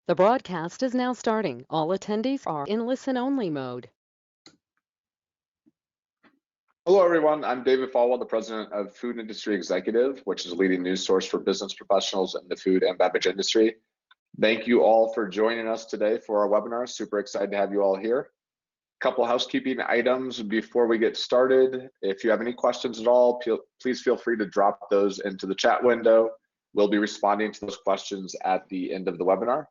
The broadcast is now starting. All attendees are in listen-only mode. Hello, everyone. I'm David Falwell, the president of Food Industry Executive, which is a leading news source for business professionals in the food and beverage industry. Thank you all for joining us today for our webinar. Super excited to have you all here. A couple housekeeping items before we get started. If you have any questions at all, please feel free to drop those into the chat window. We'll be responding to those questions at the end of the webinar.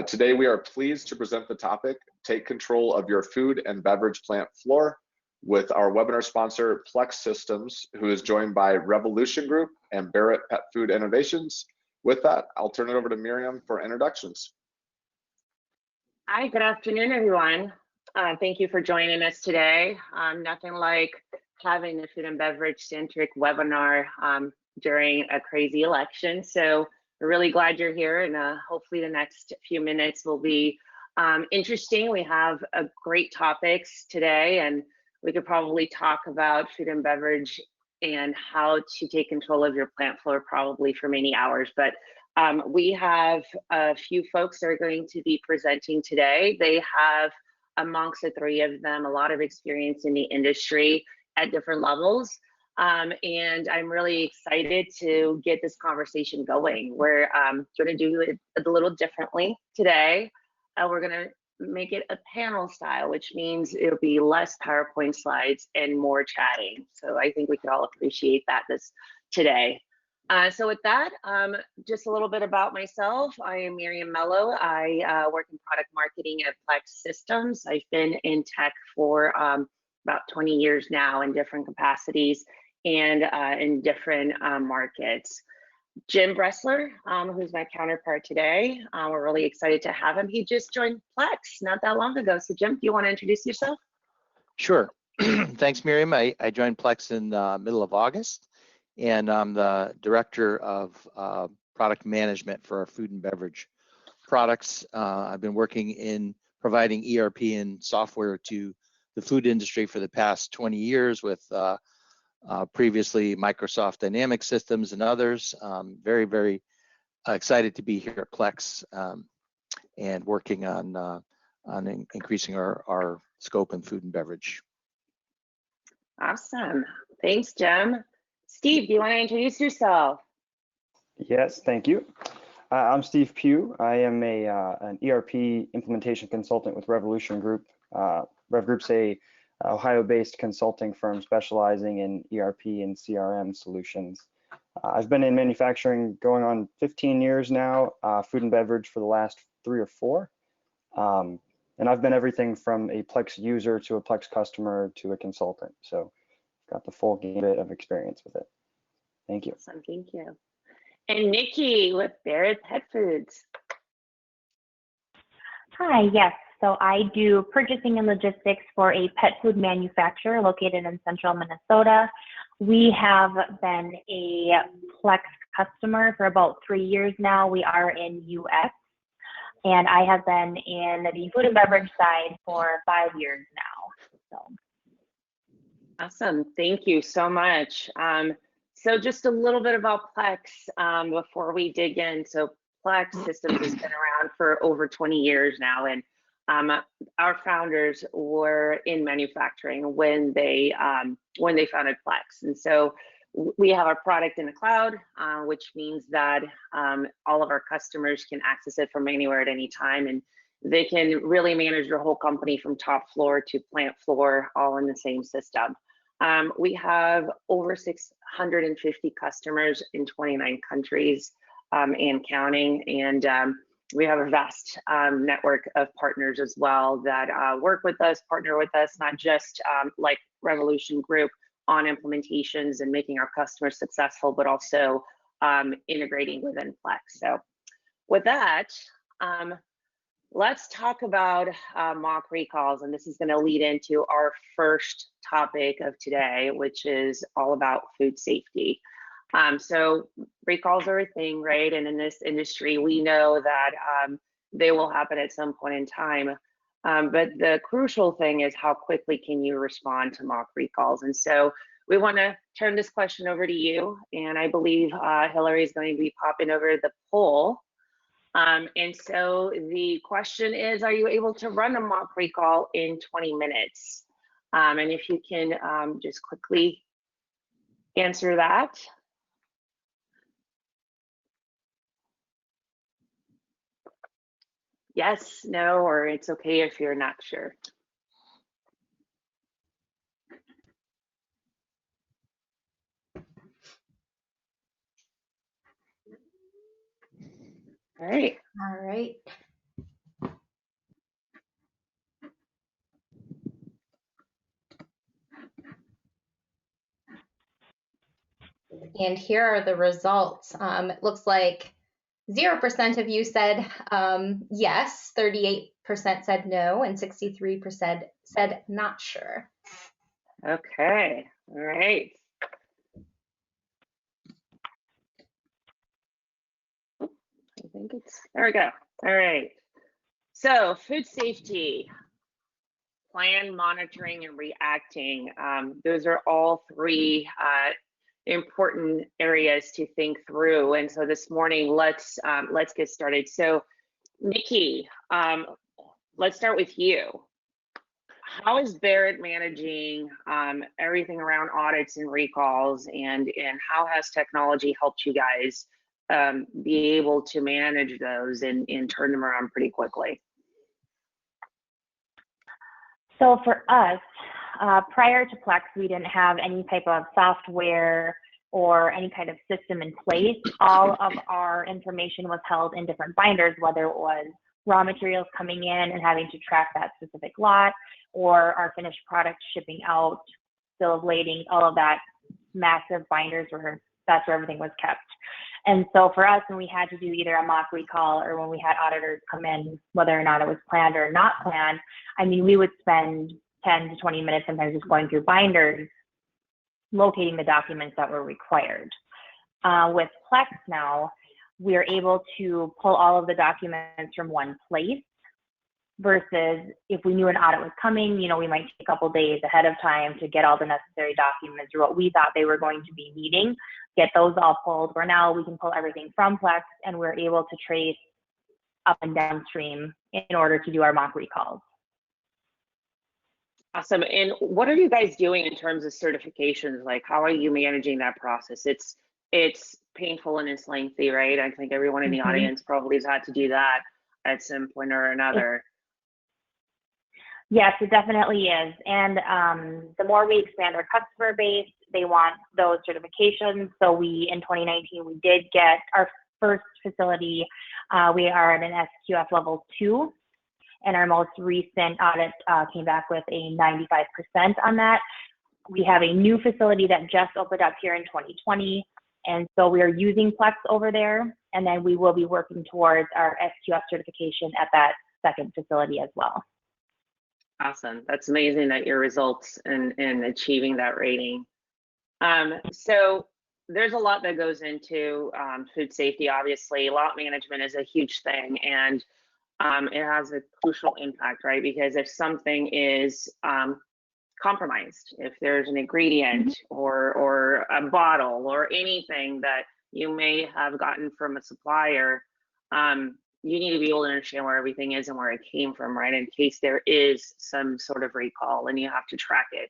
Today, we are pleased to present the topic, Take Control of Your Food and Beverage Plant Floor, with our webinar sponsor, Plex Systems, who is joined by Revolution Group and Barrett Pet Food Innovations. With that, I'll turn it over to Miriam for introductions. Hi, good afternoon, everyone. Thank you for joining us today. Nothing like having a food and beverage centric webinar during a crazy election. So we're really glad you're here, and hopefully the next few minutes will be interesting. We have great topics today, and we could probably talk about food and beverage and how to take control of your plant floor probably for many hours. But we have a few folks that are going to be presenting today. They have, amongst the three of them, a lot of experience in the industry at different levels. And I'm really excited to get this conversation going. We're going to do it a little differently today. We're going to make it a panel style, which means it'll be less PowerPoint slides and more chatting. So I think we could all appreciate that today. So with that, just a little bit about myself. I am Miriam Mello. I work in product marketing at Plex Systems. I've been in tech for about 20 years now in different capacities and in different markets. Jim Bressler, who's my counterpart today, we're really excited to have him. He just joined Plex not that long ago. So Jim, do you want to introduce yourself? Sure. Thanks, Miriam. I joined Plex in the middle of August, and I'm the director of product management for our food and beverage products. I've been working in providing ERP and software to the food industry for the past 20 years with previously Microsoft Dynamics systems and others. Very, very excited to be here at Plex and working on increasing our scope in food and beverage. Awesome. Thanks, Jim. Steve, do you want to introduce yourself? Yes, thank you. I'm Steve Pugh. I am an ERP implementation consultant with Revolution Group. Rev Group's a Ohio-based consulting firm specializing in ERP and CRM solutions. I've been in manufacturing going on 15 years now, food and beverage for the last 3 or 4. And I've been everything from a Plex user to a Plex customer to a consultant. So got the full gamut of experience with it. Thank you. Awesome, thank you. And Nikki with Barrett Pet Foods. Hi, yes. So I do purchasing and logistics for a pet food manufacturer located in central Minnesota. We have been a Plex customer for about 3 years now. We are in US, and I have been in the food and beverage side for 5 years now. So. Awesome, thank you so much. So just a little bit about Plex before we dig in. So Plex Systems has been around for over 20 years now, and our founders were in manufacturing when they founded Plex. And so we have our product in the cloud, which means that all of our customers can access it from anywhere at any time, and they can really manage their whole company from top floor to plant floor, all in the same system. We have over 650 customers in 29 countries and counting, and we have a vast network of partners as well that work with us, partner with us, not just like Revolution Group on implementations and making our customers successful, but also integrating within Plex. So with that, let's talk about mock recalls, and this is going to lead into our first topic of today, which is all about food safety. So recalls are a thing, right? And in this industry, we know that they will happen at some point in time. But the crucial thing is how quickly can you respond to mock recalls? And so we want to turn this question over to you. And I believe Hillary is going to be popping over the poll. And so the question is, are you able to run a mock recall in 20 minutes? And if you can just quickly answer that. Yes, no, or it's okay if you're not sure. All right. All right. And here are the results. It looks like 0% of you said yes, 38% said no, and 63% said not sure. Okay. All right. I think it's, there we go. All right. So food safety, plan, monitoring, and reacting. Those are all three important areas to think through. And so this morning, let's get started. So Nikki, let's start with you. How is Barrett managing everything around audits and recalls, and how has technology helped you guys be able to manage those and turn them around pretty quickly? So for us, prior to Plex, we didn't have any type of software or any kind of system in place. All of our information was held in different binders, whether it was raw materials coming in and having to track that specific lot, or our finished product shipping out, bill of lading, all of that massive binders that's where everything was kept. And so for us, when we had to do either a mock recall or when we had auditors come in, whether or not it was planned or not planned, I mean, we would spend 10 to 20 minutes sometimes just going through binders, locating the documents that were required. With Plex now, we are able to pull all of the documents from one place, versus if we knew an audit was coming, you know, we might take a couple days ahead of time to get all the necessary documents or what we thought they were going to be needing, get those all pulled, where now we can pull everything from Plex and we're able to trace up and downstream in order to do our mock recalls. Awesome. And what are you guys doing in terms of certifications? Like, how are you managing that process? It's painful and it's lengthy, right? I think everyone in the audience probably has had to do that at some point or another. Yes, it definitely is. And the more we expand our customer base, they want those certifications. So we, in 2019, we did get our first facility. We are at an SQF level 2. And our most recent audit came back with a 95% on that. We have a new facility that just opened up here in 2020. And so we are using Plex over there. And then we will be working towards our SQF certification at that second facility as well. Awesome. That's amazing that your results in achieving that rating. So there's a lot that goes into food safety. Obviously, lot management is a huge thing, and it has a crucial impact, right? Because if something is compromised, if there's an ingredient or a bottle or anything that you may have gotten from a supplier, you need to be able to understand where everything is and where it came from, right? In case there is some sort of recall and you have to track it.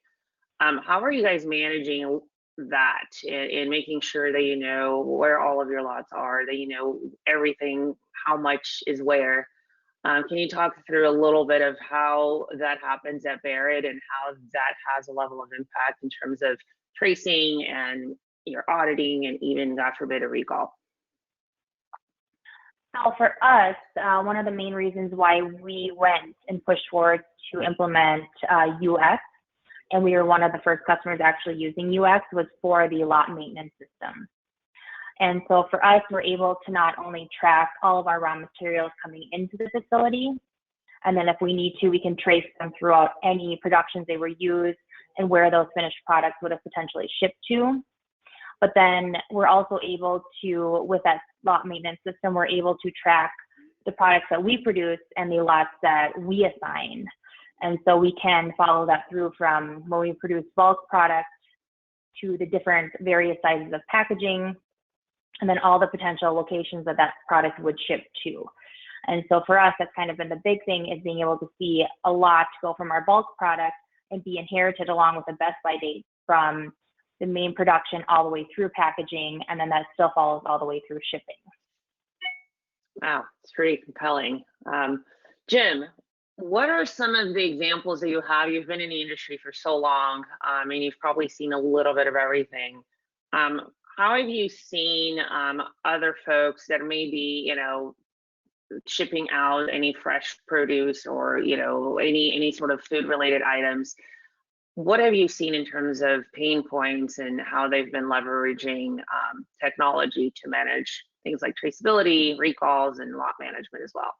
How are you guys managing that and making sure that you know where all of your lots are, that you know everything, how much is where? Can you talk through a little bit of how that happens at Barrett and how that has a level of impact in terms of tracing and your auditing and even, God forbid, a recall? So for us, one of the main reasons why we went and pushed forward to implement UX, and we were one of the first customers actually using UX, was for the lot maintenance system. And so for us, we're able to not only track all of our raw materials coming into the facility, and then if we need to, we can trace them throughout any productions they were used and where those finished products would have potentially shipped to. But then we're also able to, with that lot maintenance system, we're able to track the products that we produce and the lots that we assign. And so we can follow that through from when we produce bulk products to the different various sizes of packaging, and then all the potential locations that that product would ship to. And so for us, that's kind of been the big thing, is being able to see a lot go from our bulk product and be inherited along with the best by date from the main production all the way through packaging, and then that still follows all the way through shipping. Wow, it's pretty compelling. Jim, what are some of the examples that you have? You've been in the industry for so long, and you've probably seen a little bit of everything. How have you seen other folks that may be, shipping out any fresh produce or, any sort of food related items? What have you seen in terms of pain points and how they've been leveraging technology to manage things like traceability, recalls, and lot management as well?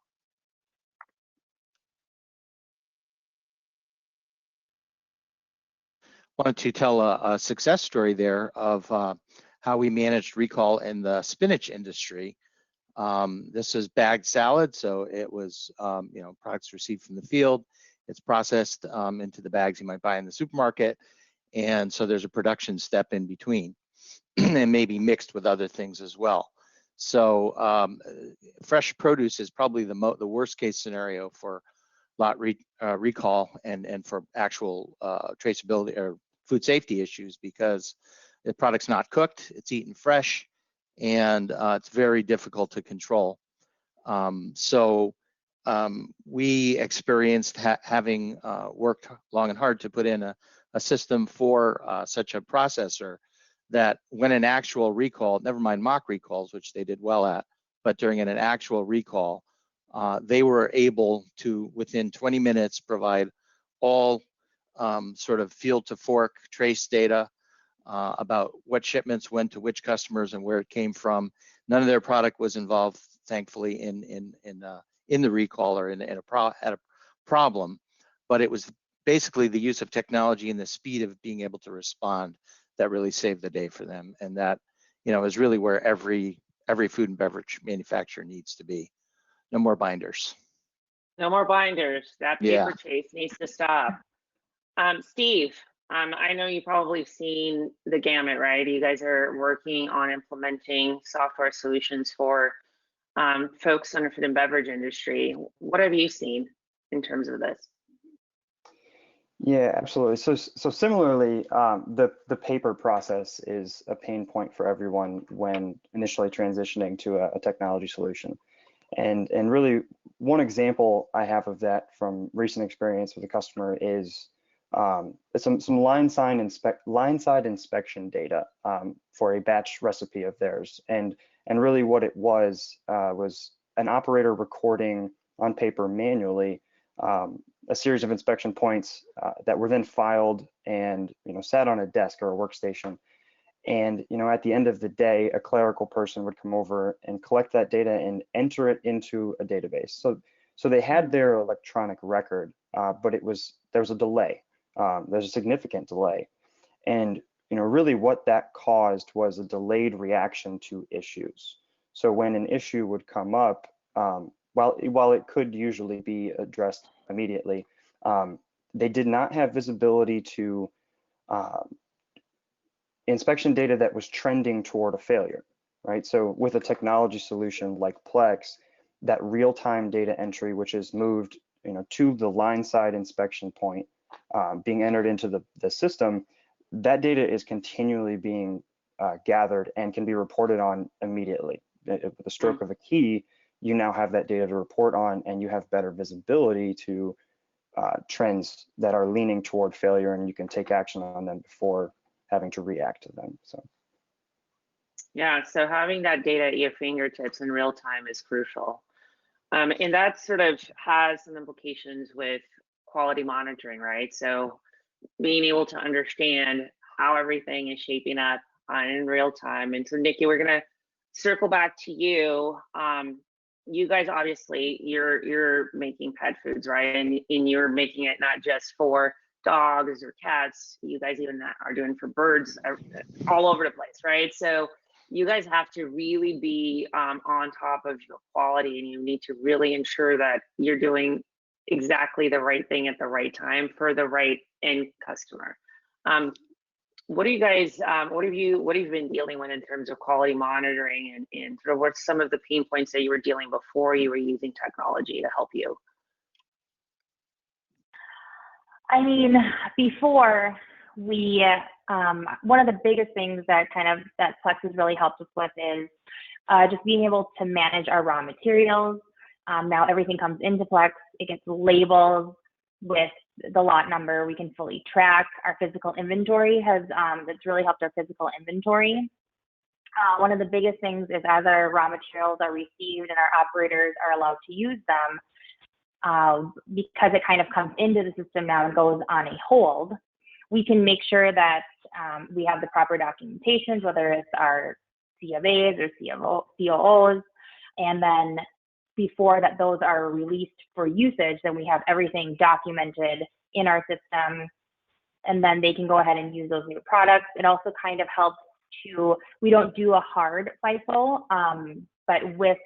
Wanted to tell a success story there of how we managed recall in the spinach industry. This is bagged salad, so it was products received from the field. It's processed into the bags you might buy in the supermarket, and so there's a production step in between, and maybe mixed with other things as well. So fresh produce is probably the worst case scenario for lot recall and for actual traceability or food safety issues, because the product's not cooked, it's eaten fresh, and it's very difficult to control. We experienced having worked long and hard to put in a system for such a processor, that when an actual recall, never mind mock recalls, which they did well at, but during an actual recall, they were able to, within 20 minutes, provide all sort of field to fork trace data about what shipments went to which customers and where it came from. None of their product was involved, thankfully, in the recall or had a problem, but it was basically the use of technology and the speed of being able to respond that really saved the day for them. And that, is really where every food and beverage manufacturer needs to be. No more binders. No more binders. That paper chase needs to stop. Steve, I know you've probably seen the gamut, right? You guys are working on implementing software solutions for folks in the food and beverage industry. What have you seen in terms of this? Yeah, absolutely. So similarly, the paper process is a pain point for everyone when initially transitioning to a technology solution. And really, one example I have of that from recent experience with a customer is some line side inspection data for a batch recipe of theirs. And really what it was an operator recording on paper manually a series of inspection points that were then filed and sat on a desk or a workstation. And at the end of the day, a clerical person would come over and collect that data and enter it into a database. So they had their electronic record, but there was a delay. There's a significant delay, and really what that caused was a delayed reaction to issues. So when an issue would come up, while it could usually be addressed immediately, they did not have visibility to inspection data that was trending toward a failure, right? So with a technology solution like Plex, that real-time data entry, which is moved to the line side inspection point, being entered into the system, that data is continually being gathered and can be reported on immediately. With the stroke of a key, you now have that data to report on, and you have better visibility to trends that are leaning toward failure, and you can take action on them before having to react to them. So yeah, so having that data at your fingertips in real time is crucial. And that sort of has some implications with quality monitoring, right? So being able to understand how everything is shaping up in real time. And so Nikki, we're gonna circle back to you. You guys, obviously, you're making pet foods, right? And you're making it not just for dogs or cats. You guys even are doing for birds all over the place, right? So you guys have to really be on top of your quality, and you need to really ensure that you're doing exactly the right thing at the right time for the right end customer. what are you guys, what have you been dealing with in terms of quality monitoring, and sort of what's some of the pain points that you were dealing before you were using technology to help you? I mean, before we, one of the biggest things that Plex has really helped us with is just being able to manage our raw materials. Now everything comes into Plex, it gets labeled with the lot number. We can fully track our physical inventory. That's really helped our physical inventory. One of the biggest things is as our raw materials are received and our operators are allowed to use them, because it kind of comes into the system now and goes on a hold, we can make sure that we have the proper documentations, whether it's our C of A's or COOs, and then before that those are released for usage, then we have everything documented in our system, and then they can go ahead and use those new products. It also kind of helps to, we don't do a hard FIFO, but with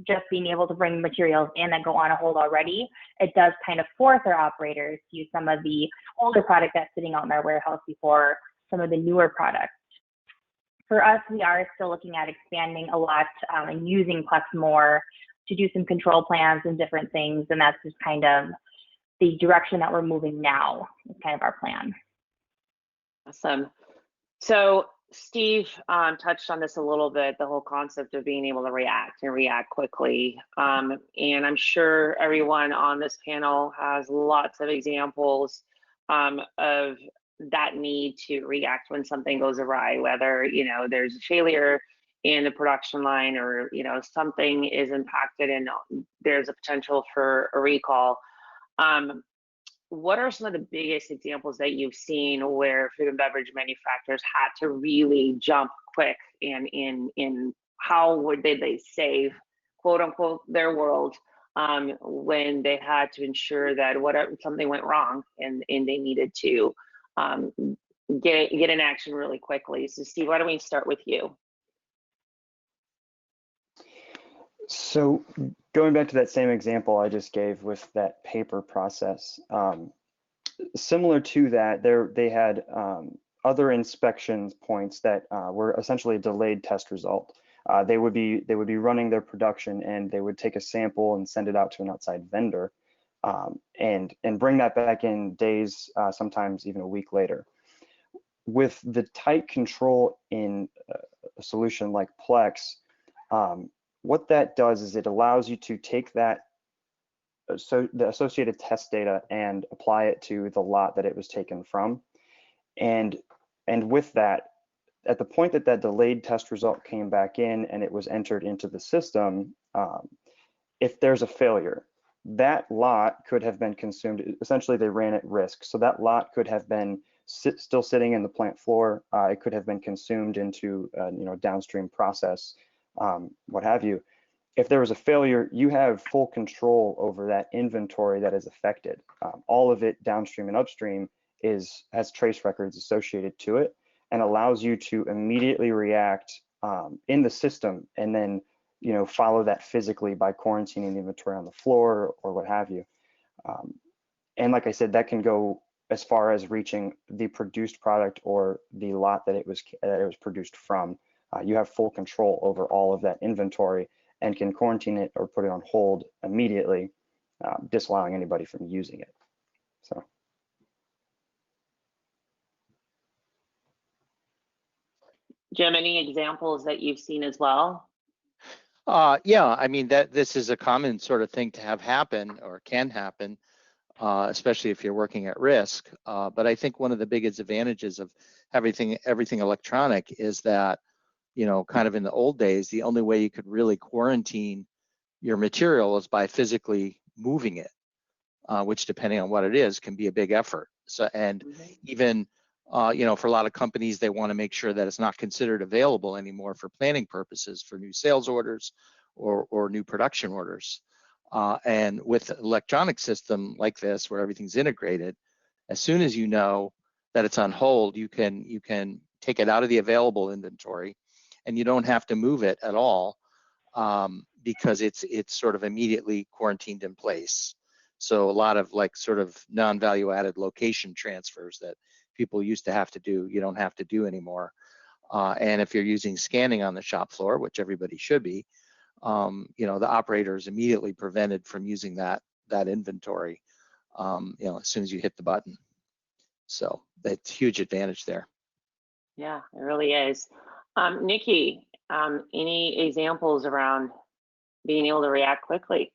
just being able to bring materials in that go on a hold already, it does kind of force our operators to use some of the older product that's sitting out in our warehouse before some of the newer products. For us, we are still looking at expanding a lot and using Plex more to do some control plans and different things, and that's just kind of the direction that we're moving now. It's kind of our plan. Awesome. So Steve touched on this a little bit, the whole concept of being able to react and react quickly. And I'm sure everyone on this panel has lots of examples of that need to react when something goes awry, whether, you know, there's a failure in the production line, or, you know, something is impacted and there's a potential for a recall. What are some of the biggest examples that you've seen where food and beverage manufacturers had to really jump quick, and in how would they save, quote unquote, their world when they had to ensure that something went wrong and they needed to get in action really quickly? So Steve, why don't we start with you? So going back to that same example I just gave with that paper process, similar to that, they had other inspection points that were essentially a delayed test result. They would be running their production, and they would take a sample and send it out to an outside vendor, and bring that back in days, sometimes even a week later. With the tight control in a solution like Plex, what that does is it allows you to take that, so the associated test data, and apply it to the lot that it was taken from. And with that, at the point that that delayed test result came back in and it was entered into the system, if there's a failure, that lot could have been consumed. Essentially, they ran at risk. So that lot could have been still sitting in the plant floor. It could have been consumed into downstream process, what have you. If there was a failure, you have full control over that inventory that is affected. All of it downstream and upstream has trace records associated to it, and allows you to immediately react in the system, and then follow that physically by quarantining the inventory on the floor or what have you. And like I said, that can go as far as reaching the produced product or the lot that it was produced from. You have full control over all of that inventory, and can quarantine it or put it on hold immediately, disallowing anybody from using it. So. Jim, any examples that you've seen as well? Yeah, I mean, this is a common sort of thing to have happen, or can happen, especially if you're working at risk. But I think one of the biggest advantages of everything electronic is that, kind of in the old days, the only way you could really quarantine your material is by physically moving it, which, depending on what it is, can be a big effort. So, and even, for a lot of companies, they want to make sure that it's not considered available anymore for planning purposes, for new sales orders or new production orders. And with an electronic system like this, where everything's integrated, as soon as you know that it's on hold, you can take it out of the available inventory, and you don't have to move it at all, because it's sort of immediately quarantined in place. So a lot of sort of non-value added location transfers that people used to have to do, you don't have to do anymore. And if you're using scanning on the shop floor, which everybody should be, the operator is immediately prevented from using that inventory, as soon as you hit the button. So that's a huge advantage there. Yeah, it really is. Nikki, any examples around being able to react quickly?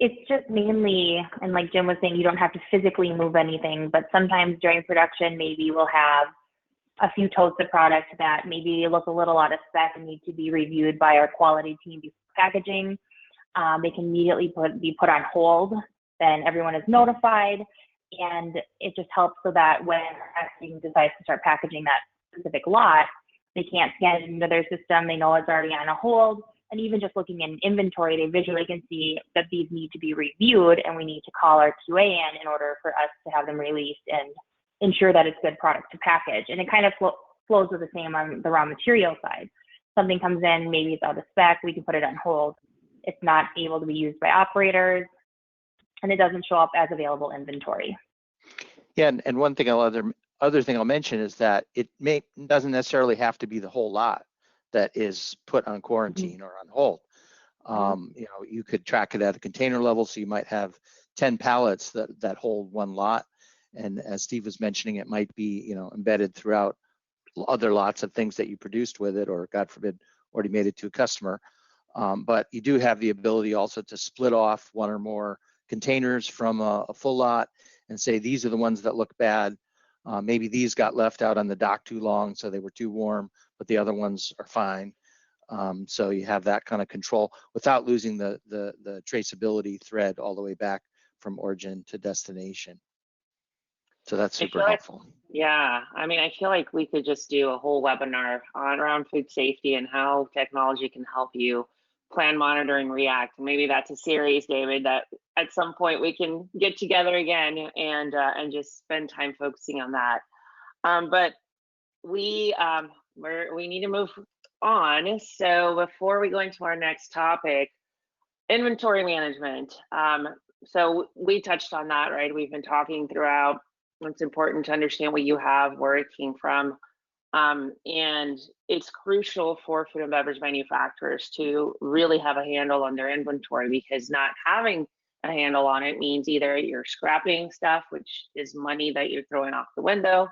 It's just mainly, and like Jim was saying, you don't have to physically move anything, but sometimes during production, maybe we'll have a few totes of product that maybe look a little out of spec and need to be reviewed by our quality team before packaging. They can immediately be put on hold, then everyone is notified, and it just helps so that when packaging decides to start packaging that specific lot, they can't scan it into their system, they know it's already on a hold, and even just looking in inventory, they visually can see that these need to be reviewed, and we need to call our QA in order for us to have them released and ensure that it's good product to package. And it kind of flows with the same on the raw material side. Something comes in, maybe it's out of spec, we can put it on hold. It's not able to be used by operators, and it doesn't show up as available inventory. Yeah, and one thing other thing I'll mention is that it doesn't necessarily have to be the whole lot that is put on quarantine or on hold. You could track it at a container level, so you might have 10 pallets that hold one lot, and as Steve was mentioning, it might be embedded throughout other lots of things that you produced with it, or God forbid already made it to a customer. But you do have the ability also to split off one or more containers from a full lot and say, these are the ones that look bad. Maybe these got left out on the dock too long, so they were too warm, but the other ones are fine. So you have that kind of control without losing the traceability thread all the way back from origin to destination. So that's super helpful. Yeah, I mean, I feel like we could just do a whole webinar around food safety and how technology can help you plan, monitor, and react. Maybe that's a series, David, that at some point we can get together again and just spend time focusing on that. But we need to move on. So before we go into our next topic, inventory management. So we touched on that, right? We've been talking throughout. It's important to understand what you have, where it came from. And it's crucial for food and beverage manufacturers to really have a handle on their inventory, because not having a handle on it means either you're scrapping stuff, which is money that you're throwing off the window,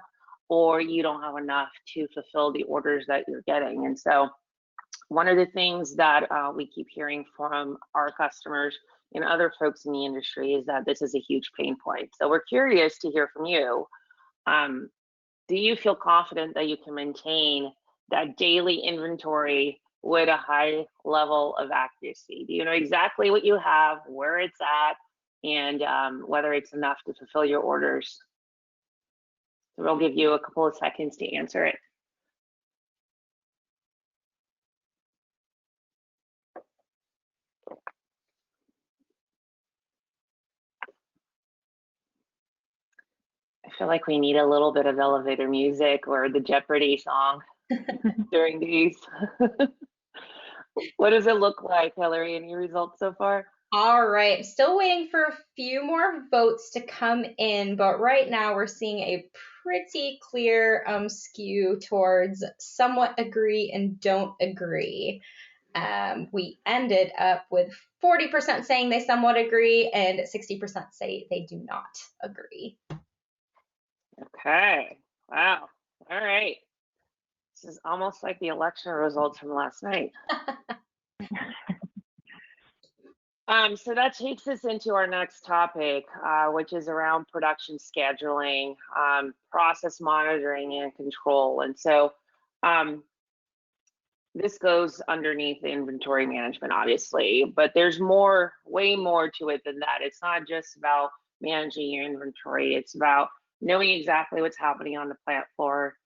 or you don't have enough to fulfill the orders that you're getting. And so one of the things that we keep hearing from our customers and other folks in the industry is that this is a huge pain point. So we're curious to hear from you. Do you feel confident that you can maintain that daily inventory with a high level of accuracy? Do you know exactly what you have, where it's at, and whether it's enough to fulfill your orders? So we'll give you a couple of seconds to answer it. I feel like we need a little bit of elevator music or the Jeopardy song during these. What does it look like, Hillary? Any results so far? All right, still waiting for a few more votes to come in, but right now we're seeing a pretty clear skew towards somewhat agree and don't agree. We ended up with 40% saying they somewhat agree and 60% say they do not agree. Okay, wow, all right. This is almost like the election results from last night. So that takes us into our next topic, which is around production scheduling, process monitoring, and control. And so this goes underneath the inventory management, obviously, but there's more, way more to it than that. It's not just about managing your inventory. It's about knowing exactly what's happening on the plant floor,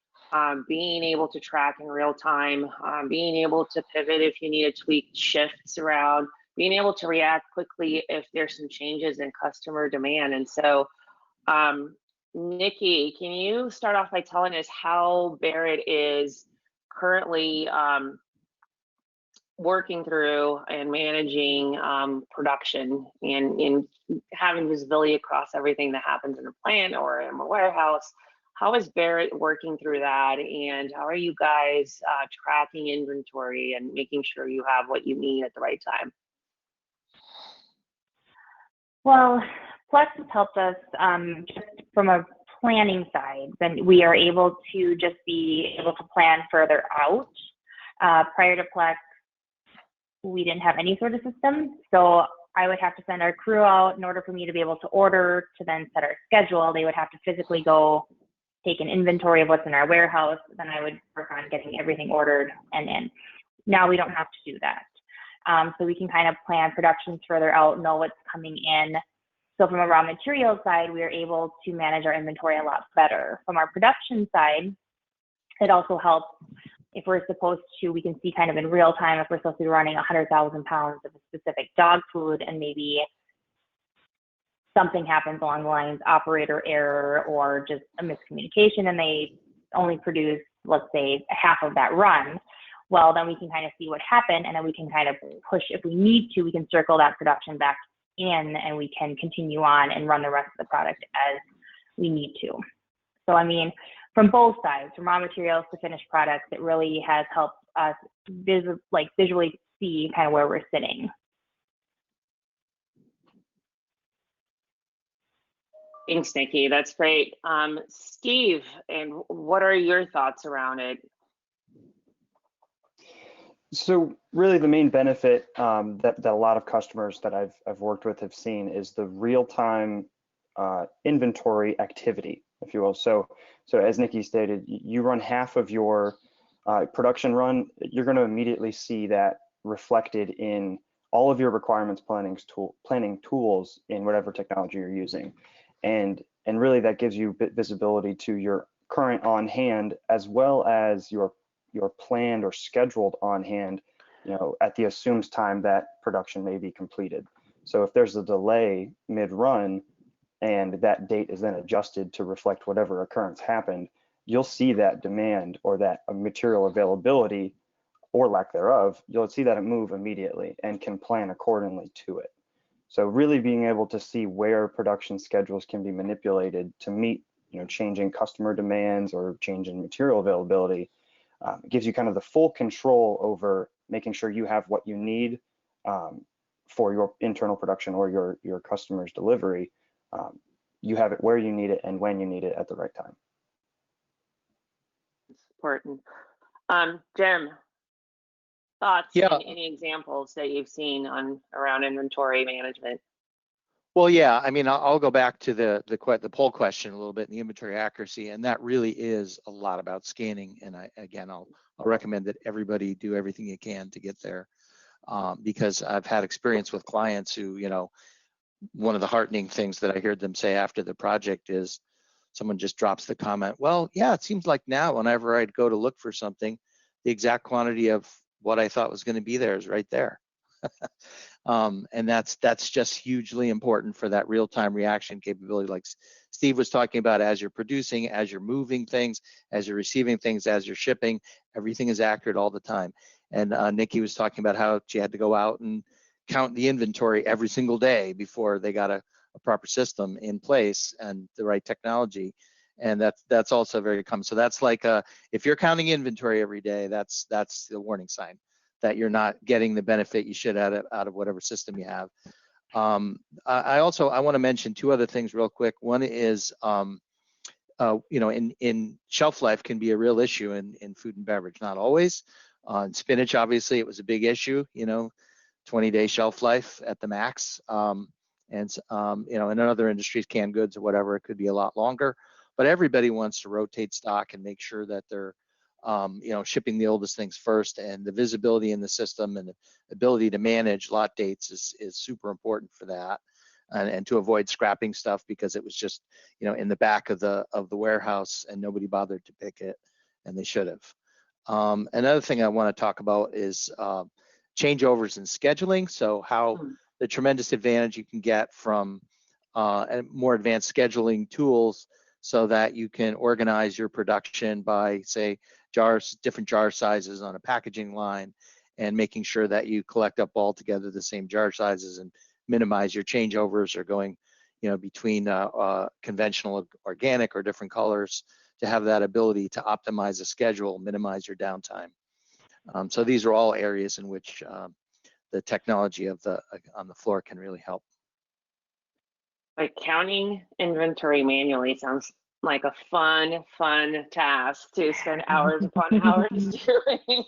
being able to track in real time, being able to pivot if you need to tweak shifts around, being able to react quickly if there's some changes in customer demand. And so, Nikki, can you start off by telling us how Barrett is currently working through and managing production and having visibility across everything that happens in a plant or in a warehouse. How is Barrett working through that, and how are you guys tracking inventory and making sure you have what you need at the right time? Well, Plex has helped us just from a planning side. Then we are able to just be able to plan further out. Prior to Plex, we didn't have any sort of system, so I would have to send our crew out in order for me to be able to order, to then set our schedule. They would have to physically go take an inventory of what's in our warehouse. Then I would work on getting everything ordered and in. Now we don't have to do that. So we can kind of plan productions further out, know what's coming in. So from a raw materials side, we are able to manage our inventory a lot better. From our production side, it also helps if we're supposed to, we can see kind of in real time if we're supposed to be running 100,000 pounds of a specific dog food and maybe something happens along the lines, operator error or just a miscommunication, and they only produce, let's say, half of that run. Well, then we can kind of see what happened, and then we can kind of push, if we need to, we can circle that production back in and we can continue on and run the rest of the product as we need to. So, I mean, from both sides, from raw materials to finished products, it really has helped us visually see kind of where we're sitting. Thanks, Nikki. That's great. Steve, and what are your thoughts around it? So really the main benefit that a lot of customers that I've worked with have seen is the real-time inventory activity, if you will. So as Nikki stated, you run half of your production run, you're going to immediately see that reflected in all of your requirements planning tools in whatever technology you're using. And really that gives you visibility to your current on hand as well as your planned or scheduled on hand, you know, at the assumed time that production may be completed. So if there's a delay mid-run and that date is then adjusted to reflect whatever occurrence happened, you'll see that demand or that material availability or lack thereof, you'll see that it move immediately and can plan accordingly to it. So really being able to see where production schedules can be manipulated to meet, you know, changing customer demands or changing material availability, it gives you kind of the full control over making sure you have what you need for your internal production or your customer's delivery. You have it where you need it and when you need it at the right time. It's important. Jim, thoughts and any examples that you've seen around inventory management? Well, yeah, I mean, I'll go back to the poll question a little bit, the inventory accuracy, and that really is a lot about scanning. And I'll recommend that everybody do everything you can to get there, because I've had experience with clients who, you know, one of the heartening things that I heard them say after the project is someone just drops the comment, well, yeah, it seems like now whenever I'd go to look for something, the exact quantity of what I thought was going to be there is right there. And that's just hugely important for that real-time reaction capability, like Steve was talking about. As you're producing, as you're moving things, as you're receiving things, as you're shipping, everything is accurate all the time. And Nikki was talking about how she had to go out and count the inventory every single day before they got a proper system in place and the right technology. And that's also very common. So that's like if you're counting inventory every day, that's the warning sign that you're not getting the benefit you should out of whatever system you have. I want to mention two other things real quick. One is, you know, in shelf life can be a real issue in food and beverage. Not always. In spinach, obviously, it was a big issue. You know, 20-day shelf life at the max. You know, in other industries, canned goods or whatever, it could be a lot longer. But everybody wants to rotate stock and make sure that they're you know, shipping the oldest things first, and the visibility in the system and the ability to manage lot dates is super important for that, and to avoid scrapping stuff because it was just, you know, in the back of the warehouse and nobody bothered to pick it, and they should have. Another thing I want to talk about is changeovers and scheduling. So how the tremendous advantage you can get from more advanced scheduling tools, so that you can organize your production by, say, different jar sizes on a packaging line, and making sure that you collect up all together the same jar sizes and minimize your changeovers or going, between conventional organic or different colors, to have that ability to optimize a schedule, minimize your downtime. So these are all areas in which the technology on the floor can really help. Like counting inventory manually sounds like a fun task to spend hours upon hours doing.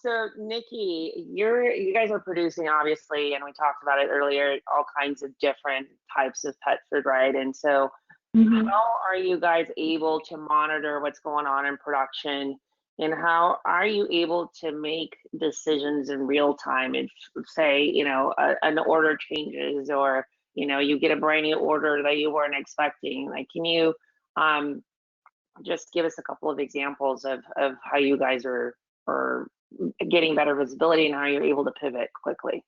So Nikki, you guys are producing, obviously, and we talked about it earlier, all kinds of different types of pet food, right? And so how are you guys able to monitor what's going on in production, and how are you able to make decisions in real time if, say, an order changes, or you get a brand new order that you weren't expecting? Like, can you just give us a couple of examples of how you guys are getting better visibility and how you're able to pivot quickly?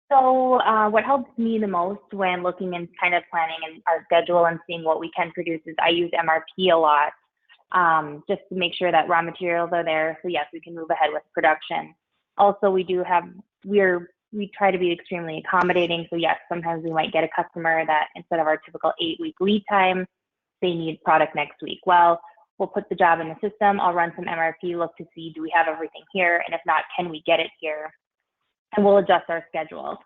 So what helps me the most when looking and kind of planning and our schedule and seeing what we can produce is I use MRP a lot, just to make sure that raw materials are there. So yes, we can move ahead with production. Also, we try to be extremely accommodating. So yes, sometimes we might get a customer that instead of our typical 8-week lead time, they need product next week. Well, we'll put the job in the system. I'll run some MRP, look to see, do we have everything here? And if not, can we get it here? And we'll adjust our schedule.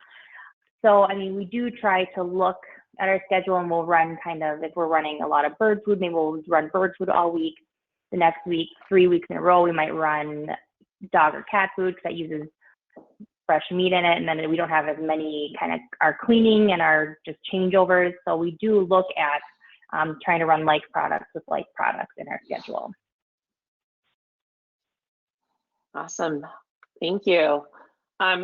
So, I mean, we do try to look at our schedule, and we'll run kind of, if we're running a lot of bird food, maybe we'll run bird food all week. The next week, 3 weeks in a row, we might run dog or cat food because that uses fresh meat in it. And then we don't have as many kind of our cleaning and our just changeovers. So we do look at trying to run like products with like products in our schedule. Awesome, thank you.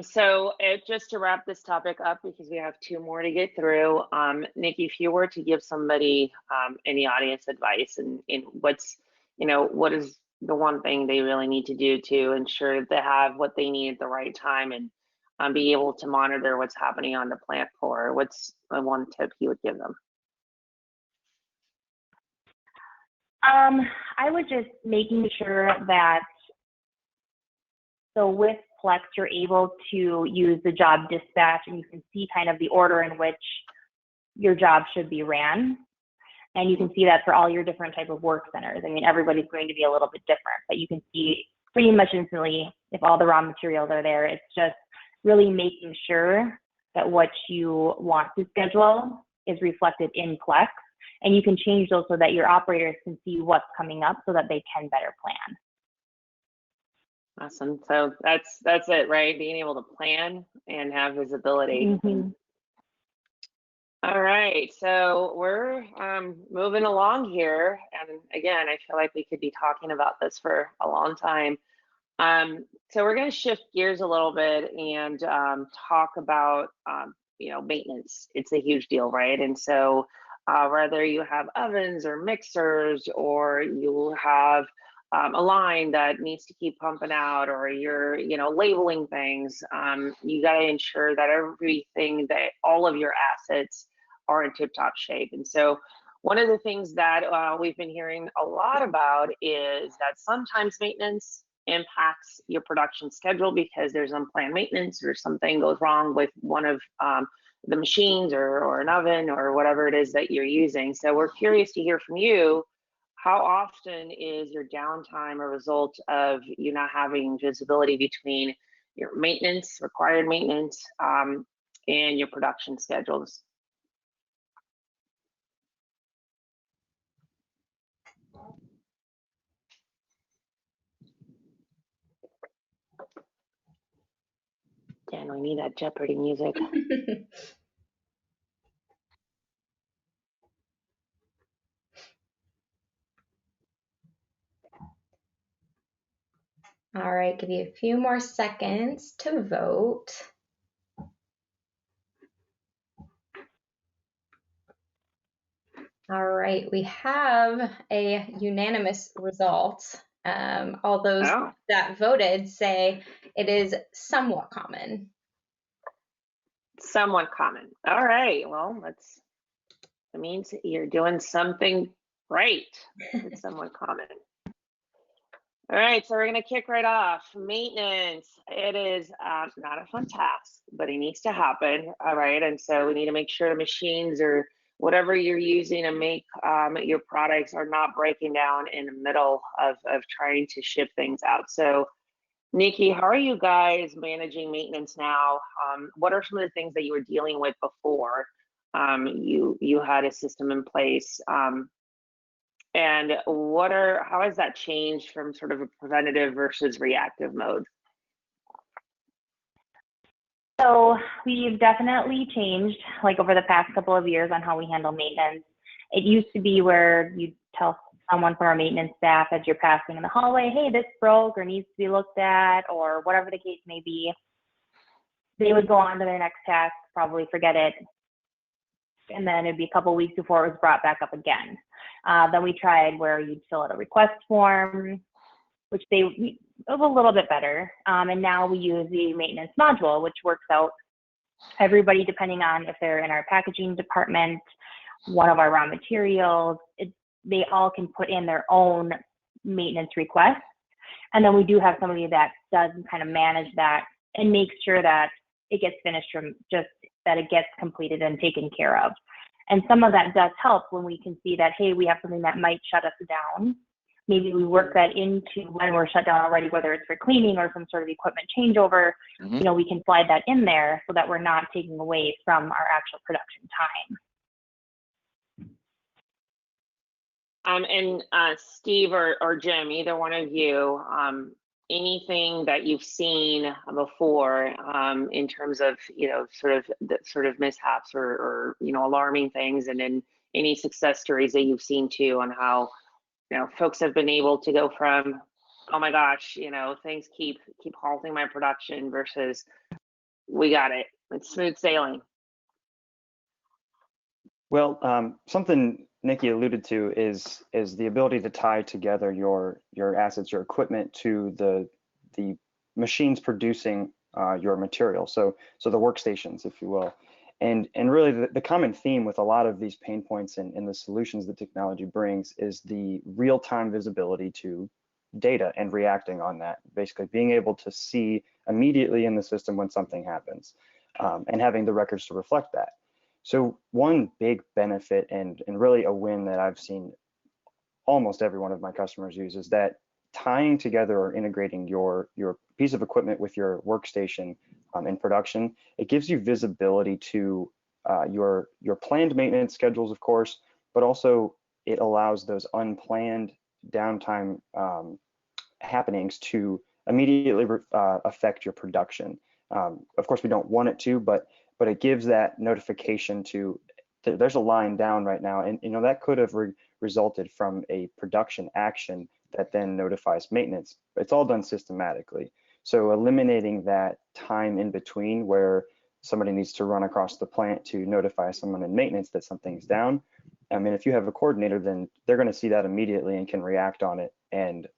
So just to wrap this topic up, because we have 2 more to get through, Nikki, if you were to give somebody any audience advice, and what is the one thing they really need to do to ensure they have what they need at the right time and be able to monitor what's happening on the plant floor, what's the one tip you would give them? I would just making sure that, so with Plex, you're able to use the job dispatch, and you can see kind of the order in which your job should be ran. And you can see that for all your different type of work centers. I mean, everybody's going to be a little bit different, but you can see pretty much instantly if all the raw materials are there. It's just really making sure that what you want to schedule is reflected in Plex. And you can change those so that your operators can see what's coming up so that they can better plan. Awesome. So that's it, right? Being able to plan and have visibility. All right, so we're moving along here, and again, I feel like we could be talking about this for a long time. So we're going to shift gears a little bit and talk about maintenance. It's a huge deal, right? And so whether you have ovens or mixers, or you have a line that needs to keep pumping out, or you're labeling things, you got to ensure that that all of your assets are in tip-top shape. And so one of the things that we've been hearing a lot about is that sometimes maintenance impacts your production schedule because there's unplanned maintenance, or something goes wrong with one of the machines or an oven or whatever it is that you're using. So we're curious to hear from you. How often is your downtime a result of you not having visibility between your maintenance, required maintenance, and your production schedules? Dan, we need that Jeopardy music. All right, give you a few more seconds to vote. All right, we have a unanimous result. All those that voted say it is somewhat common. Somewhat common. All right, well, that means you're doing something right. It's somewhat common. All right, so we're gonna kick right off. Maintenance. It is not a fun task, but it needs to happen. All right, and so we need to make sure the machines or whatever you're using to make your products are not breaking down in the middle of trying to ship things out. So, Nikki, how are you guys managing maintenance now? What are some of the things that you were dealing with before you had a system in place? And how has that changed from sort of a preventative versus reactive mode? So we've definitely changed like over the past couple of years on how we handle maintenance. It used to be where you tell someone from our maintenance staff as you're passing in the hallway, hey, this broke or needs to be looked at, or whatever the case may be. They would go on to their next task, probably forget it, and then it'd be a couple of weeks before it was brought back up again. Then we tried where you'd fill out a request form, which it was a little bit better. And now we use the maintenance module, which works out everybody depending on if they're in our packaging department, one of our raw materials, they all can put in their own maintenance requests. And then we do have somebody that does kind of manage that and makes sure that it gets finished from just that it gets completed and taken care of. And some of that does help when we can see that, hey, we have something that might shut us down. Maybe we work that into when we're shut down already, whether it's for cleaning or some sort of equipment changeover, you know, we can slide that in there so that we're not taking away from our actual production time. And Steve or Jim, either one of you, anything that you've seen before in terms of, you know, sort of mishaps or you know, alarming things, and then any success stories that you've seen too on how, you know, folks have been able to go from, oh my gosh, you know, things keep halting my production versus we got it. It's smooth sailing. Well, something Nikki alluded to is the ability to tie together your assets, your equipment to the machines producing your material. So the workstations, if you will. And really the common theme with a lot of these pain points and the solutions that technology brings is the real-time visibility to data and reacting on that, basically being able to see immediately in the system when something happens and having the records to reflect that. So one big benefit and really a win that I've seen almost every one of my customers use is that tying together or integrating your piece of equipment with your workstation in production, it gives you visibility to your planned maintenance schedules, of course, but also it allows those unplanned downtime happenings to immediately affect your production. Of course, we don't want it to, but it gives that notification to, there's a line down right now, and you know that could have resulted from a production action that then notifies maintenance. It's all done systematically. So eliminating that time in between where somebody needs to run across the plant to notify someone in maintenance that something's down. I mean, if you have a coordinator, then they're going to see that immediately and can react on it. And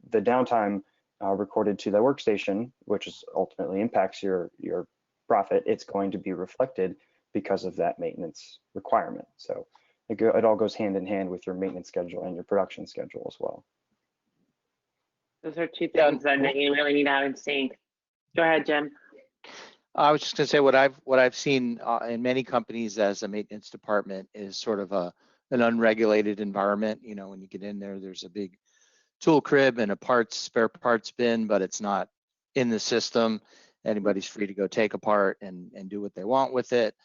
the downtime recorded to the workstation, which is ultimately impacts your profit, it's going to be reflected because of that maintenance requirement. So it all goes hand in hand with your maintenance schedule and your production schedule as well. Those are two things that you really need to have in sync. Go ahead, Jim. I was just going to say what I've seen in many companies as a maintenance department is sort of an unregulated environment. You know, when you get in there, there's a big tool crib and a spare parts bin, but it's not in the system. Anybody's free to go take apart and do what they want with it.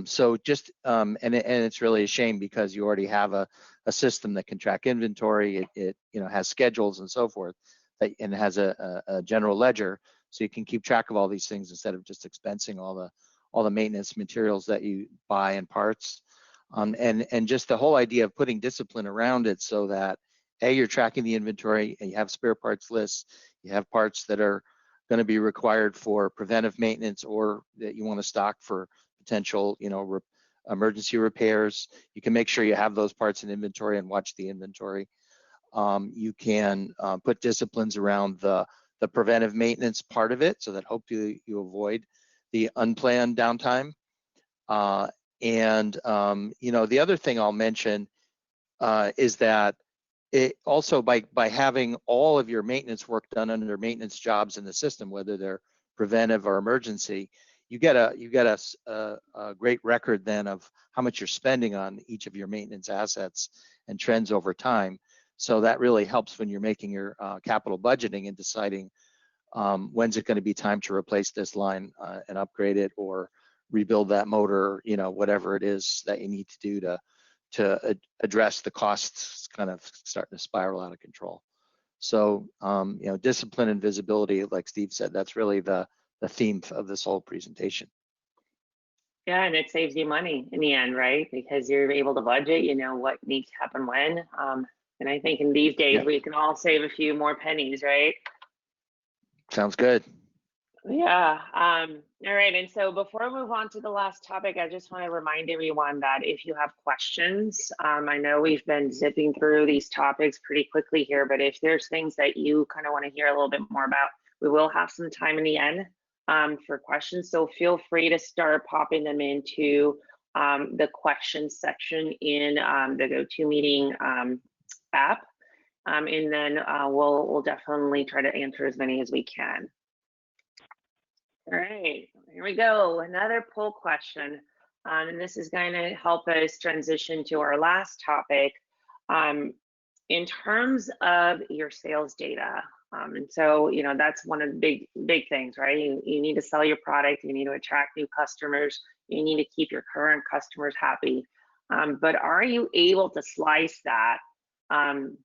So just and it's really a shame because you already have a system that can track inventory. It you know has schedules and so forth, and has a general ledger, so you can keep track of all these things instead of just expensing all the maintenance materials that you buy and parts. And just the whole idea of putting discipline around it so that you're tracking the inventory and you have spare parts lists, you have parts that are going to be required for preventive maintenance or that you want to stock for potential, you know, emergency repairs. You can make sure you have those parts in inventory and watch the inventory. You can put disciplines around the preventive maintenance part of it so that hopefully you avoid the unplanned downtime. You know, the other thing I'll mention is that it also by having all of your maintenance work done under maintenance jobs in the system, whether they're preventive or emergency, you get a great record then of how much you're spending on each of your maintenance assets and trends over time. So that really helps when you're making your capital budgeting and deciding when's it going to be time to replace this line and upgrade it or rebuild that motor, whatever it is that you need to do to address the costs kind of starting to spiral out of control. So, discipline and visibility, like Steve said, that's really the theme of this whole presentation. Yeah, and it saves you money in the end, right? Because you're able to budget, you know what needs to happen when. And I think in these days, we can all save a few more pennies, right? Sounds good. Yeah. All right. And so before we move on to the last topic, I just want to remind everyone that if you have questions, I know we've been zipping through these topics pretty quickly here, but if there's things that you kind of want to hear a little bit more about, we will have some time in the end for questions. So feel free to start popping them into the questions section in the GoToMeeting app. And then we'll definitely try to answer as many as we can. All right, here we go. Another poll question. And this is going to help us transition to our last topic. In terms of your sales data, and so, that's one of the big things, right? You need to sell your product, you need to attract new customers, you need to keep your current customers happy. But are you able to slice that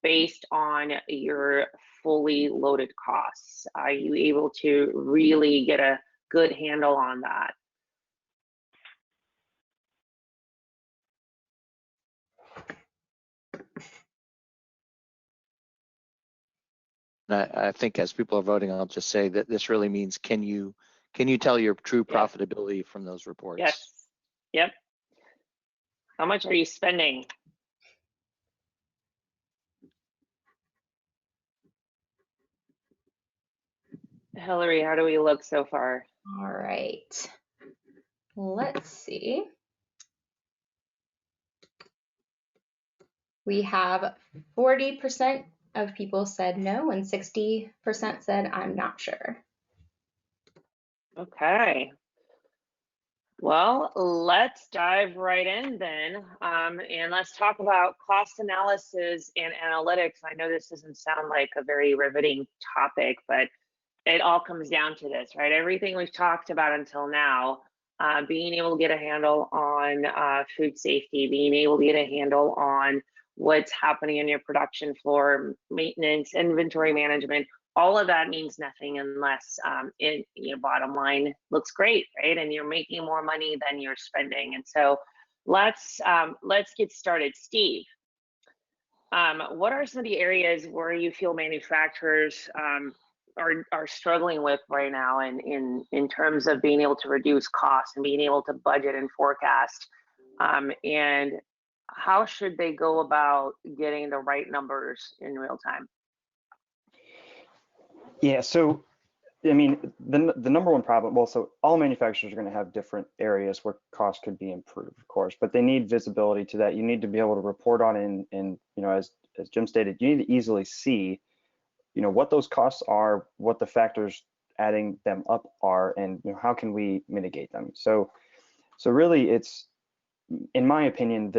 based on your fully loaded costs? Are you able to really get a good handle on that? I think as people are voting, I'll just say that this really means, can you tell your true profitability from those reports? Yes. Yep. How much are you spending? Hillary, how do we look so far? All right. Let's see. We have 40% of people said no and 60% said I'm not sure. Okay. Well, let's dive right in then, and let's talk about cost analysis and analytics. I know this doesn't sound like a very riveting topic, but it all comes down to this, right? Everything we've talked about until now, being able to get a handle on food safety, being able to get a handle on what's happening in your production floor, maintenance, inventory management, all of that means nothing unless your bottom line looks great, right? And you're making more money than you're spending. And so let's get started. Steve, what are some of the areas where you feel manufacturers are struggling with right now in terms of being able to reduce costs and being able to budget and forecast? And how should they go about getting the right numbers in real time? Yeah, so I mean, the number one problem, well, so all manufacturers are going to have different areas where costs could be improved, of course, but they need visibility to that. You need to be able to report on and as Jim stated, you need to easily see, what those costs are, what the factors adding them up are, and how can we mitigate them. So really, it's, in my opinion,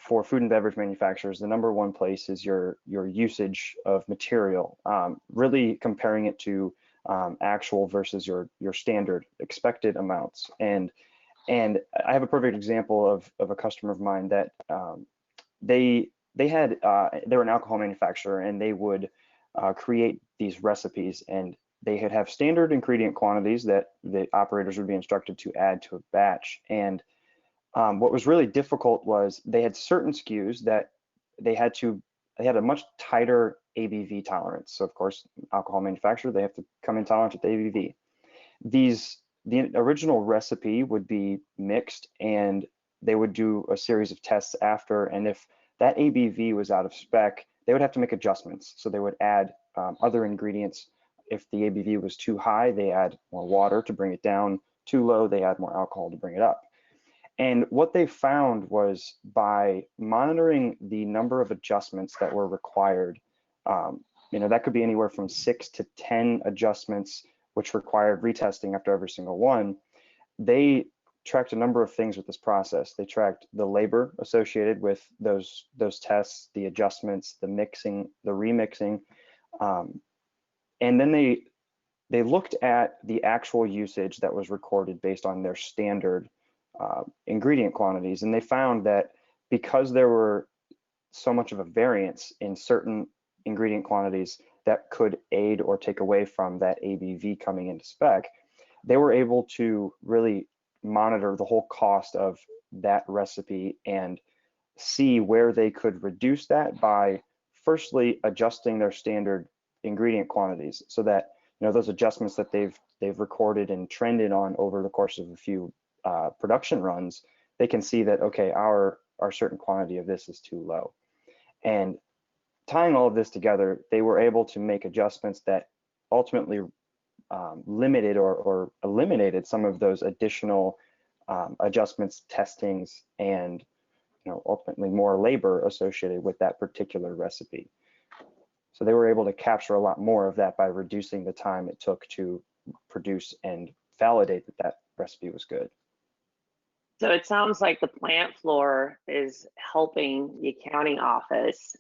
for food and beverage manufacturers, the number one place is your usage of material, really comparing it to actual versus your standard expected amounts. And I have a perfect example of a customer of mine that they were an alcohol manufacturer, and they would create these recipes, and they would have standard ingredient quantities that the operators would be instructed to add to a batch. And what was really difficult was they had certain SKUs that they had a much tighter ABV tolerance. So of course, alcohol manufacturer, they have to come in tolerant with ABV. The original recipe would be mixed, and they would do a series of tests after. And if that ABV was out of spec, they would have to make adjustments. So they would add other ingredients. If the ABV was too high, they add more water to bring it down. Too low, they add more alcohol to bring it up. And what they found was by monitoring the number of adjustments that were required, that could be anywhere from 6 to 10 adjustments, which required retesting after every single one. They tracked a number of things with this process. They tracked the labor associated with those tests, the adjustments, the mixing, the remixing, and then they looked at the actual usage that was recorded based on their standard ingredient quantities, and they found that because there were so much of a variance in certain ingredient quantities that could aid or take away from that ABV coming into spec, they were able to really monitor the whole cost of that recipe and see where they could reduce that by firstly adjusting their standard ingredient quantities, so that those adjustments that they've recorded and trended on over the course of a few production runs, they can see that, okay, our certain quantity of this is too low. And tying all of this together, they were able to make adjustments that ultimately limited or eliminated some of those additional adjustments, testings, and ultimately more labor associated with that particular recipe. So they were able to capture a lot more of that by reducing the time it took to produce and validate that that recipe was good. So it sounds like the plant floor is helping the accounting office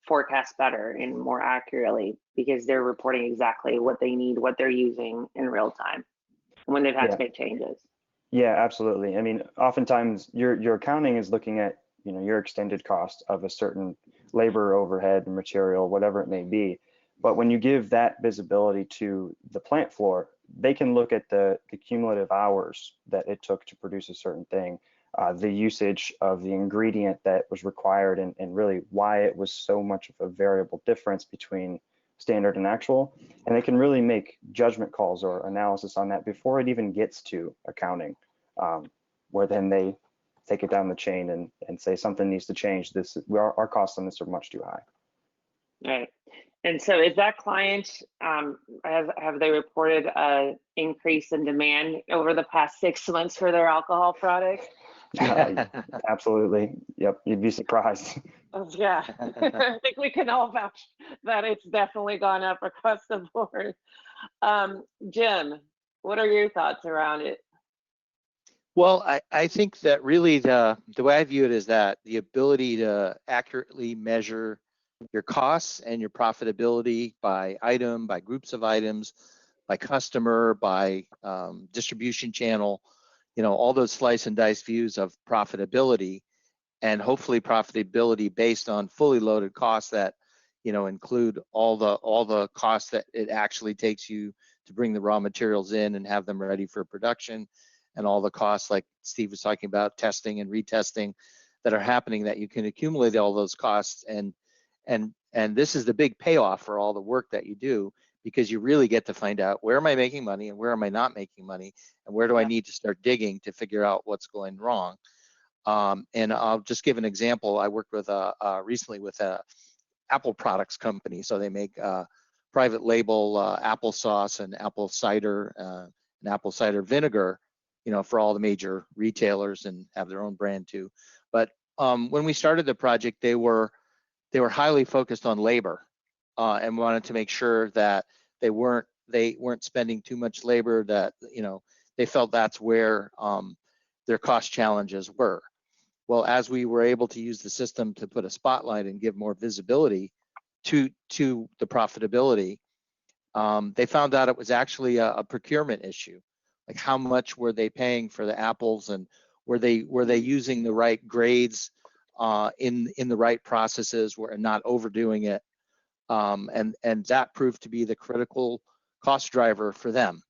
forecast better and more accurately, because they're reporting exactly what they need, what they're using in real time when they've had to make changes. Yeah, absolutely. I mean, oftentimes your accounting is looking at your extended cost of a certain labor, overhead, material, whatever it may be. But when you give that visibility to the plant floor, they can look at the cumulative hours that it took to produce a certain thing, the usage of the ingredient that was required, and really why it was so much of a variable difference between standard and actual. And they can really make judgment calls or analysis on that before it even gets to accounting, where then they take it down the chain and say something needs to change. Our costs on this are much too high. Right. And so is that client, have they reported an increase in demand over the past 6 months for their alcohol product? Absolutely. Yep. You'd be surprised. Yeah. I think we can all vouch that it's definitely gone up across the board. Jim, what are your thoughts around it? Well, I think that really the way I view it is that the ability to accurately measure your costs and your profitability by item, by groups of items, by customer, by distribution channel, all those slice and dice views of profitability, and hopefully profitability based on fully loaded costs that include all the costs that it actually takes you to bring the raw materials in and have them ready for production, and all the costs like Steve was talking about, testing and retesting, that are happening, that you can accumulate all those costs. And this is the big payoff for all the work that you do, because you really get to find out, where am I making money and where am I not making money, and where do I need to start digging to figure out what's going wrong. And I'll just give an example. I worked with recently with a apple products company. So they make private label applesauce and apple cider vinegar, for all the major retailers, and have their own brand too. But when we started the project, they were highly focused on labor and wanted to make sure that they weren't spending too much labor, that they felt that's where their cost challenges were. Well, as we were able to use the system to put a spotlight and give more visibility to the profitability, they found out it was actually a procurement issue. Like, how much were they paying for the apples, and were they using the right grades in the right processes, and not overdoing it, and that proved to be the critical cost driver for them.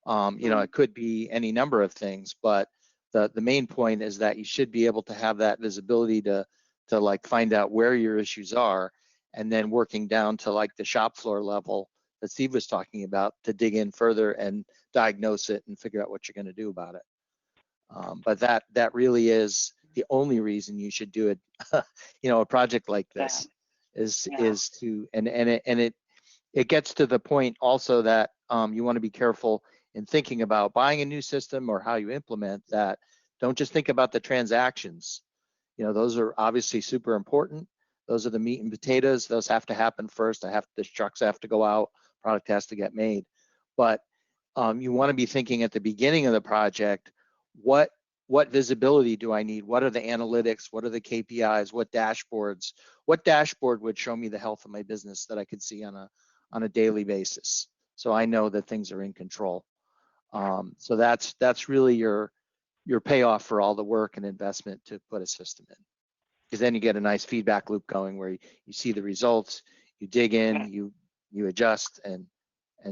It could be any number of things, but the main point is that you should be able to have that visibility to like find out where your issues are, and then working down to like the shop floor level that Steve was talking about, to dig in further and diagnose it and figure out what you're going to do about it. But that really is the only reason you should do it. A project like this is to, and it gets to the point also that you want to be careful in thinking about buying a new system or how you implement that. Don't just think about the transactions. You know, those are obviously super important. Those are the meat and potatoes. Those have to happen first. The trucks have to go out, product has to get made. But you want to be thinking at the beginning of the project, what visibility do I need? What are the analytics? What are the KPIs? What dashboards? What dashboard would show me the health of my business that I could see on a daily basis, so I know that things are in control? So that's really your payoff for all the work and investment to put a system in, because then you get a nice feedback loop going where you see the results, you dig in, you adjust and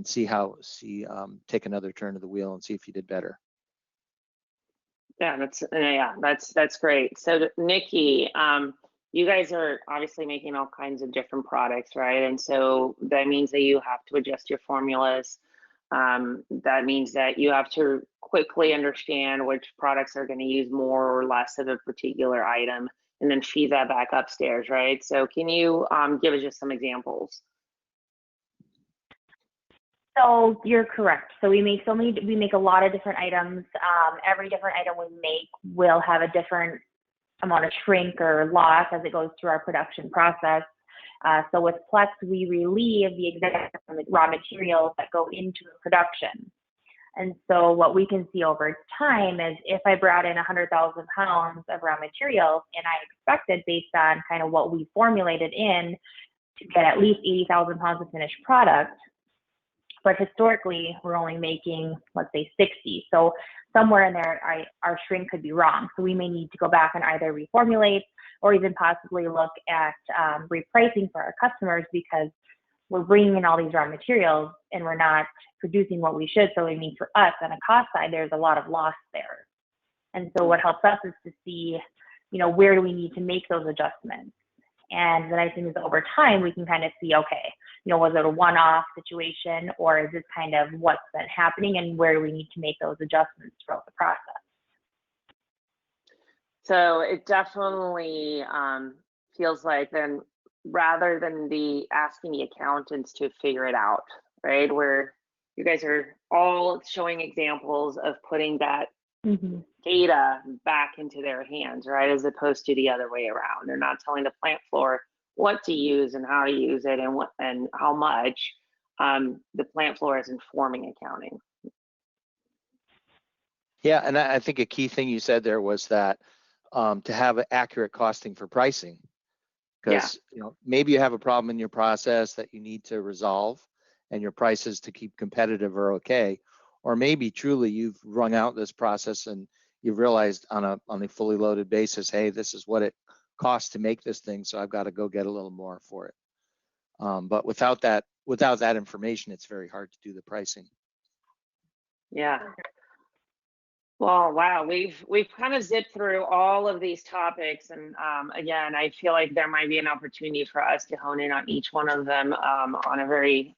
take another turn of the wheel and see if you did better. Yeah, that's great. So Nikki, you guys are obviously making all kinds of different products, right? And so that means that you have to adjust your formulas. That means that you have to quickly understand which products are going to use more or less of a particular item, and then feed that back upstairs, right? So can you give us just some examples? So you're correct. So we make a lot of different items. Every different item we make will have a different amount of shrink or loss as it goes through our production process. So with Plex, we relieve the exact raw materials that go into the production. And so what we can see over time is if I brought in 100,000 pounds of raw materials and I expected, based on kind of what we formulated in, to get at least 80,000 pounds of finished product, but historically we're only making, let's say, 60. So somewhere in there, our shrink could be wrong. So we may need to go back and either reformulate or even possibly look at repricing for our customers, because we're bringing in all these raw materials and we're not producing what we should. So it means for us on a cost side, there's a lot of loss there. And so what helps us is to see, where do we need to make those adjustments? And the nice thing is over time, we can kind of see, okay, was it a one-off situation, or is this kind of what's been happening, and where do we need to make those adjustments throughout the process? So it definitely feels like, then, rather than asking the accountants to figure it out, right? Where you guys are all showing examples of putting that data back into their hands, right? As opposed to the other way around. They're not telling the plant floor what to use and how to use it and how much. The plant floor is informing accounting. Yeah, and I think a key thing you said there was that to have accurate costing for pricing, because maybe you have a problem in your process that you need to resolve, and your prices to keep competitive are okay, or maybe truly you've wrung out this process and you've realized on a fully loaded basis, hey, this is what it costs to make this thing, so I've got to go get a little more for it. But without that information, it's very hard to do the pricing. Yeah. Well, wow, we've kind of zipped through all of these topics, and again, I feel like there might be an opportunity for us to hone in on each one of them on a very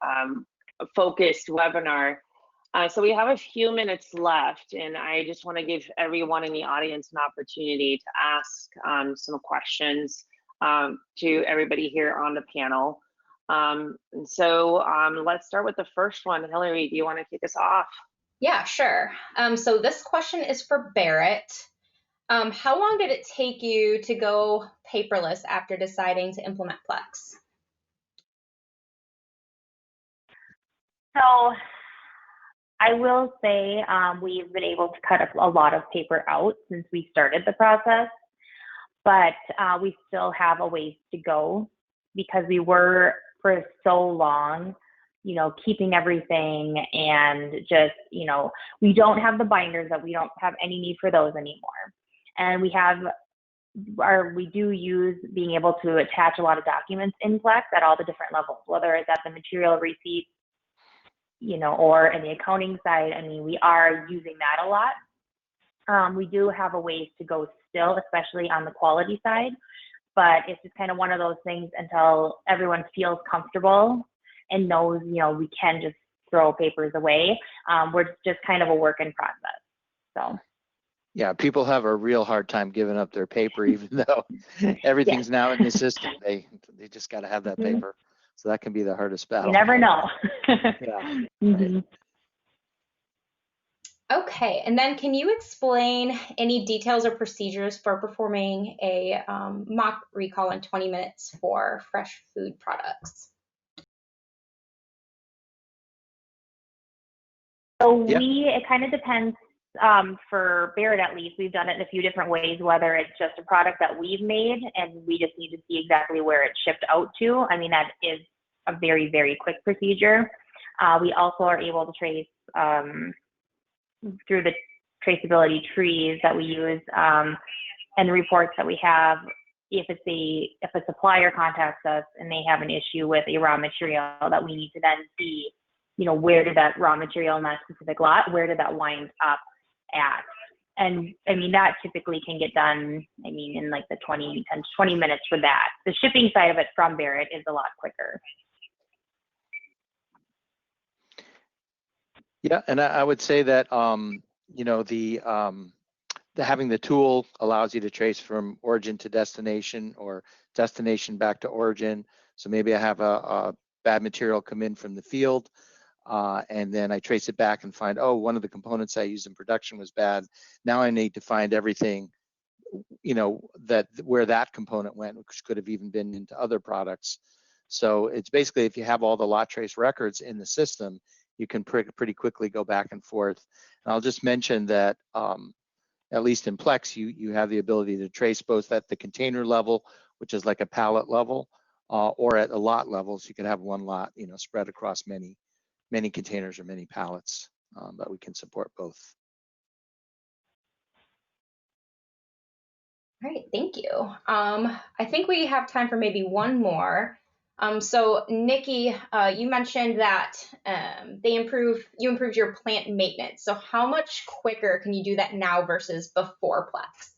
focused webinar. So we have a few minutes left, and I just want to give everyone in the audience an opportunity to ask some questions to everybody here on the panel. And so let's start with the first one. Hillary, do you want to kick us off? Yeah, sure. So this question is for Barrett. How long did it take you to go paperless after deciding to implement Plex? So I will say we've been able to cut a lot of paper out since we started the process, but we still have a ways to go, because we were for so long, keeping everything, and just, we don't have the binders, that we don't have any need for those anymore. And we do use being able to attach a lot of documents in Plex at all the different levels, whether it's at the material receipt, or in the accounting side. I mean, we are using that a lot. We do have a ways to go still, especially on the quality side, but it's just kind of one of those things until everyone feels comfortable and knows, we can just throw papers away. We're just kind of a work in process. So. Yeah, people have a real hard time giving up their paper, even though everything's now in the system. They just got to have that paper. So that can be the hardest battle. You never know. Yeah. Okay, and then can you explain any details or procedures for performing a mock recall in 20 minutes for fresh food products? So Yep. it kind of depends. For Barrett, at least, we've done it in a few different ways, whether it's just a product that we've made and we just need to see exactly where it's shipped out to. I mean, that is a very, very quick procedure. We also are able to trace through the traceability trees that we use and the reports that we have. If a supplier contacts us and they have an issue with a raw material, that we need to then see, where did that raw material in that specific lot, where did that wind up at? And I mean, that typically can get done, in like the 10 to 20 minutes for that. The shipping side of it from Barrett is a lot quicker. Yeah, and I would say that having the tool allows you to trace from origin to destination or destination back to origin. So maybe I have a bad material come in from the field, and then I trace it back and find, oh, one of the components I used in production was bad. Now I need to find everything, where that component went, which could have even been into other products. So it's basically, if you have all the lot trace records in the system, you can pretty quickly go back and forth. And I'll just mention that at least in Plex, you have the ability to trace both at the container level, which is like a pallet level, or at a lot level. So you could have one lot, spread across many containers or many pallets, but we can support both. All right, thank you. I think we have time for maybe one more. So Nikki, you mentioned that you improved your plant maintenance. So how much quicker can you do that now versus before Plex?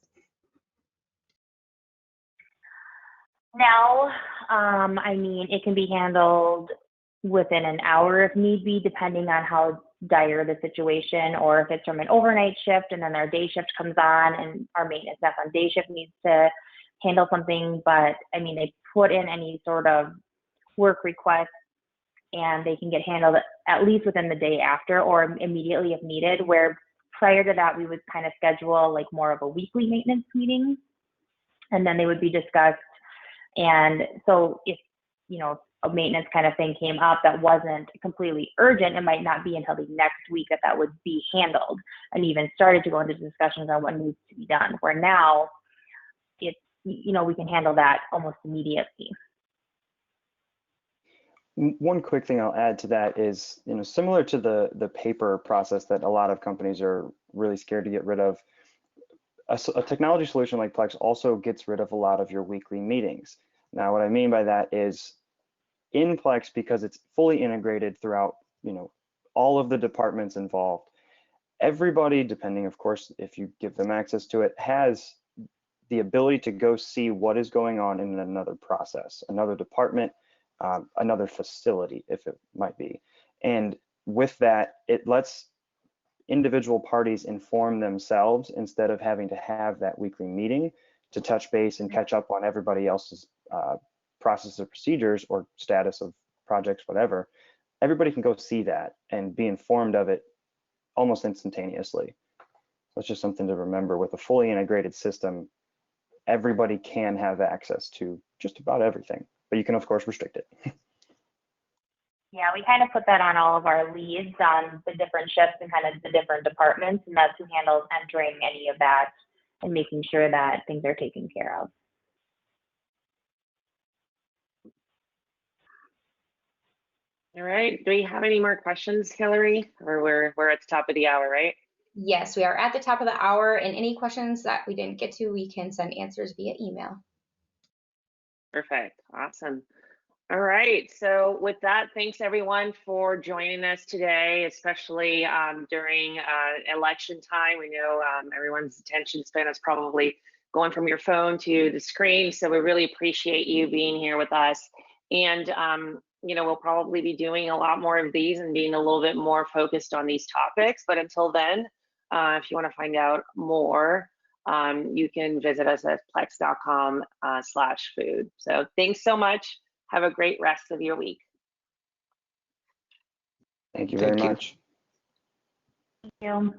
Now, it can be handled within an hour if need be, depending on how dire the situation, or if it's from an overnight shift and then our day shift comes on and our maintenance staff on day shift needs to handle something. But they put in any sort of work request and they can get handled at least within the day after or immediately if needed, where prior to that we would kind of schedule like more of a weekly maintenance meeting, and then they would be discussed. And so if a maintenance kind of thing came up that wasn't completely urgent, it might not be until the next week that would be handled, and even started to go into discussions on what needs to be done, where now it's, we can handle that almost immediately. One quick thing I'll add to that is, similar to the paper process that a lot of companies are really scared to get rid of, a technology solution like Plex also gets rid of a lot of your weekly meetings. Now, what I mean by that is, in Plex, because it's fully integrated throughout, all of the departments involved, everybody, depending, of course, if you give them access to it, has the ability to go see what is going on in another process, another department, another facility, if it might be. And with that, it lets individual parties inform themselves instead of having to have that weekly meeting to touch base and catch up on everybody else's process or procedures or status of projects, whatever. Everybody can go see that and be informed of it almost instantaneously. So it's just something to remember. With a fully integrated system, everybody can have access to just about everything, but you can of course restrict it. Yeah, we kind of put that on all of our leads on the different shifts and kind of the different departments, and that's who handles entering any of that and making sure that things are taken care of. All right, do we have any more questions, Hillary? Or we're at the top of the hour, right? Yes, we are at the top of the hour, and any questions that we didn't get to, we can send answers via email. Perfect, awesome. All right, so with that, thanks everyone for joining us today, especially during election time. We know everyone's attention span is probably going from your phone to the screen, so we really appreciate you being here with us. And we'll probably be doing a lot more of these and being a little bit more focused on these topics. But until then, if you want to find out more, you can visit us at plex.com/food. So thanks so much. Have a great rest of your week. Thank you very much. Thank you.